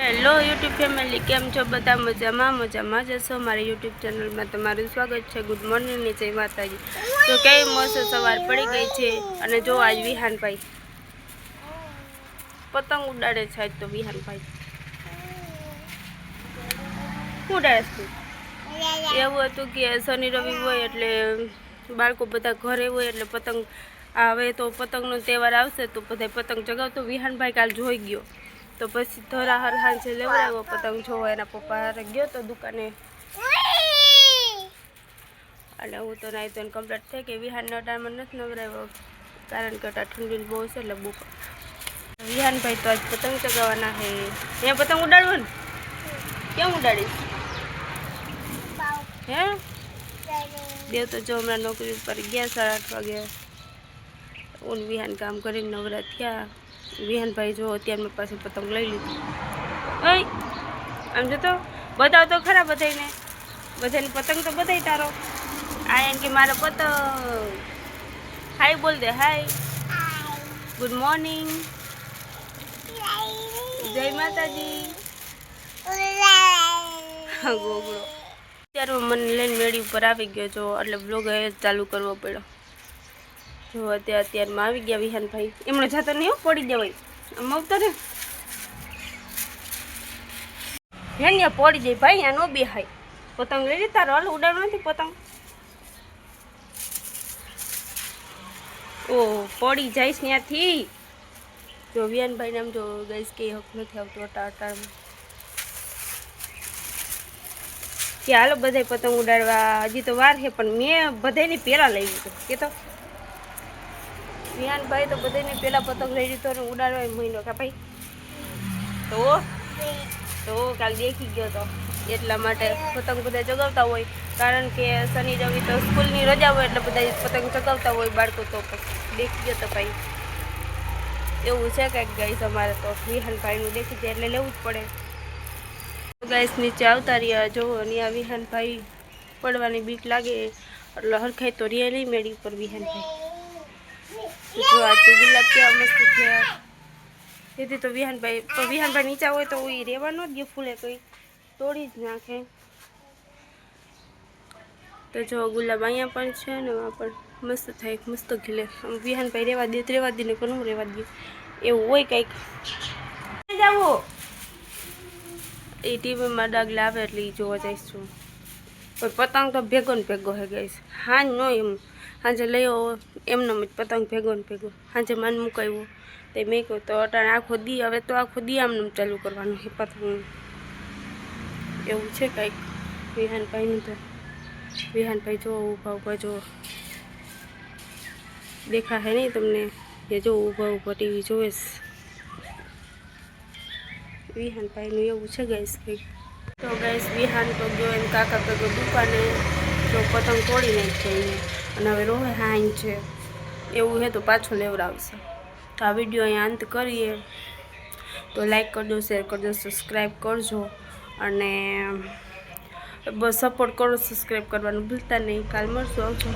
Hello YouTube family, કેમ છો? બધા મજામાં જશો? મારી યુટ્યુબ ચેનલમાં તમારું સ્વાગત છે. ગુડ મોર્નિંગની જય માતાજી. તો કેવી મસ્ત સવાર પડી ગઈ છે. અને જો આજ વિહાનભાઈ પતંગ ઉડાડે છે. આજ તો વિહાનભાઈ ઉડાડે છે. એવું હતું કે શનિ રવિ હોય એટલે બાળકો બધા ઘરે હોય એટલે પતંગ હવે તો પતંગનો તહેવાર આવશે તો બધા પતંગ ચગાવતો વિહાનભાઈ કાલ જોઈ ગયો. તો પછી થોડા હાંજે લેવડાવ્યો પતંગ જોવા એના પપ્પા હારે ગયો તો દુકાને. અને હું તો નાઈ તો કમ્પ્લીટ થઈ કે વિહાનના ટાઈમમાં નથી નવડાવ્યો કારણ કે ઠંડી બહુ છે એટલે બહુ. વિહાનભાઈ તો આજ પતંગ ચગાવવાના છે. અહીંયા પતંગ ઉડાડવો ને? કેમ ઉડાડીશ? હે દેવ તો જો હમણાં નોકરી ઉપર ગયા 8:30 વાગે. હું વિહાન કામ કરીને નવરા થયા. વિહાનભાઈ જો અત્યારે મેં પાસે પતંગ લઈ લીધું. ઓય આમ જતો બતાવ તો ખરા બધાને પતંગ તો બધાય તારો. આ એમ કે મારો પતંગ. હાય બોલ દે. હાય, ગુડ મોર્નિંગ, જય માતાજી. ગોગળો અત્યારે મને લઈને મેળી ઉપર આવી ગયો છો એટલે બ્લોગ ચાલુ કરવો પડ્યો. જો અત્યારમાં આવી ગયા વિહાનભાઈ. એમણે જાતો નહીં પડી જવાય. આમ આવતો ને હેન્યા પડી જાય ભાઈ. આ નો બેહાય. પતંગ લઈ લે તારો. હાલ ઉડાડવો નથી પતંગ. ઓ પડી જઈશ ત્યાંથી. જો વિહાનભાઈ નામ જો ગઈશ કે હક નથી આવતો અટાળમાં કે હાલો બધા પતંગ ઉડાડવા. હજી તો વાર છે પણ મેં બધાને પહેલાં લઈ લીધું. કે તો વિહાનભાઈ તો બધાને પહેલાં પતંગ લઈ લીધો ને ઉડાડવા મહિનો કે ભાઈ. તો કાલ દેખી ગયો તો એટલા માટે પતંગ બધા ચગાવતા હોય કારણ કે શનિ રવિ તો સ્કૂલની રજા હોય એટલે બધા પતંગ ચગાવતા હોય બાળકો. તો દેખી ગયો તો ભાઈ એવું છે કંઈક ગાઈસ. અમારે તો વિહાનભાઈનું દેખી જાય એટલે લેવું જ પડે. ગાઈસ નીચે આવતા રહ્યા. જો અહીંયા વિહાનભાઈ પડવાની બીક લાગે એટલે હરખાઈ તો રિયા નહીં મેળી પર વિહાનભાઈ. જો આ તો ગુલાબ કેવા મસ્ત થયા. તેથી તો વિહાનભાઈ નીચા હોય તો એ રહેવાનો જ ફૂલે કંઈ તોડી જ નાખે. તો જો ગુલાબ અહીંયા પણ છે ને આ પણ મસ્ત થાય મસ્ત ખીલે. વિહાનભાઈ રહેવા દે ને કોનું રહેવા દે એવું હોય કંઈક. જાવો એ ટીવીમાં ડાગ લાવે એટલે એ જોવા જઈશું. પણ પતંગ તો ભેગો ને ભેગો હે ગઈશ. હાંજ નો એમ સાંજે લઈ આવો એમનો જ પતંગ ભેગો ને ભેગો. સાંજે માન મુકાવ્યો તે મેં કહ્યું તો અટાણે આખો દી. હવે તો આખો દી આમને ચાલુ કરવાનું છે પતંગ. એવું છે કંઈક વિહાનભાઈનું. તો વિહાનભાઈ જો ઊભા જો દેખા હે નહીં તમને એ જો ઊભા ટીવી જોવે. વિહાનભાઈનું એવું છે ગાઈસ કંઈક. તો ગાઈસ વિહાન તો ગયો એમ કાકા ભેગો દુકાને તો પતંગ તોડી નાખી અને હવે રોહે હાંજ છે એવું છે તો પાછો લેવડાવશે. તો આ વિડીયો અહીંયા અંત કરીએ. તો લાઈક કરજો, શેર કરજો, સબસ્ક્રાઈબ કરજો અને બસ સપોર્ટ કરો. સબસ્ક્રાઈબ કરવાનું ભૂલતા નહીં. કાલ મળશું. આવજો.